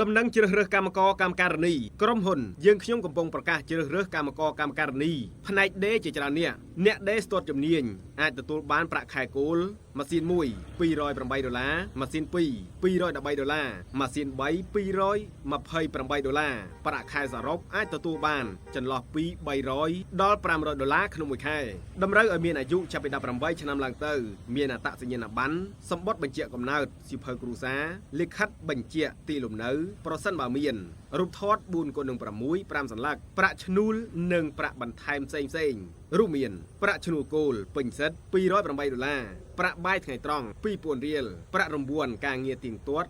ដំណឹងជ្រើសរើសកម្មករកម្មការិនីក្រុមហ៊ុនយើងខ្ញុំកំពុងប្រកាសជ្រើសរើសកម្មករកម្មការិនីផ្នែកដេរជាច្រើនអ្នកដេរស្ទាត់ជំនាញអាចទទួលបានប្រាក់ខែគោលម៉ាស៊ីន1 $208 ម៉ាស៊ីន2 $213 ម៉ាស៊ីន3 $228 ប្រាក់ខែសរុបអាចទទួលបានចន្លោះពី$300ដល់$500ក្នុងមួយខែតម្រូវឲ្យមានអាយុចាប់ពី18ឆ្នាំឡើងទៅមានអត្តសញ្ញាណប័ណ្ណសម្បត្តិបញ្ជាក់កំណើតសៀវភៅគ្រួសារលិខិតបញ្ជាក់ទីលំនៅប្រសិនបើមានរូបថត 4x6 5 សន្លឹកប្រាក់ឈ្នួលនិងប្រាក់បន្ថែមផ្សេងរួមមានប្រាក់ឈ្នួលគោលពេញសិទ្ធ$208ប្រាក់បាយថ្ងៃត្រង់$2000រៀលប្រាក់រង្វាន់ការងារទៀងទាត់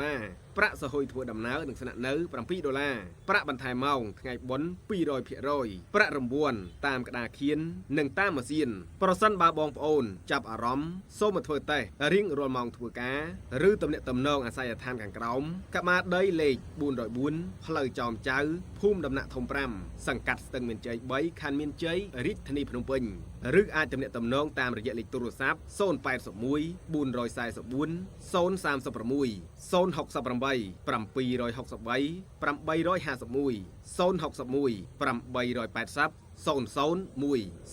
$15ប្រាក់សហួយធ្វើដំណើរនិងស្នាក់នៅ$7ប្រាក់បន្ថែមម៉ោងថ្ងៃបុណ្យ200%ប្រាក់រង្វាន់តាមក្តារខៀននិងតាមម៉ាស៊ីនប្រសិនបើបងប្អូនចាប់អារម្មណ៍សូមមកធ្វើតេស្តរៀងរាល់ម៉ោងធ្វើការឬទំនាក់ទំនងអាស័យដ្ឋានខាងក្រោមកាមាដីលេខ404ផ្លូវចោមចៅភូមិដំណាក់ធំ5សង្កាត់ស្ទឹងមានជ័យ3ខណ្ឌមានជ័យរាជធានីភ្នំពេញឬអាចទំនាក់ទំនងតាមរយៈលេខទូរស័ព្ទ081 444 036 068 763 851 061 880 001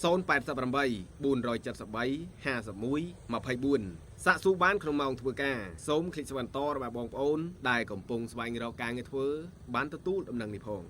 088 473 51 24សាកសួរបានក្នុងម៉ោងធ្វើការសូមคลิกស្វែងតរបស់បងប្អូនដែលកំពុងស្វែងរកការងារធ្វើបានទទួលដំណឹងនេះផង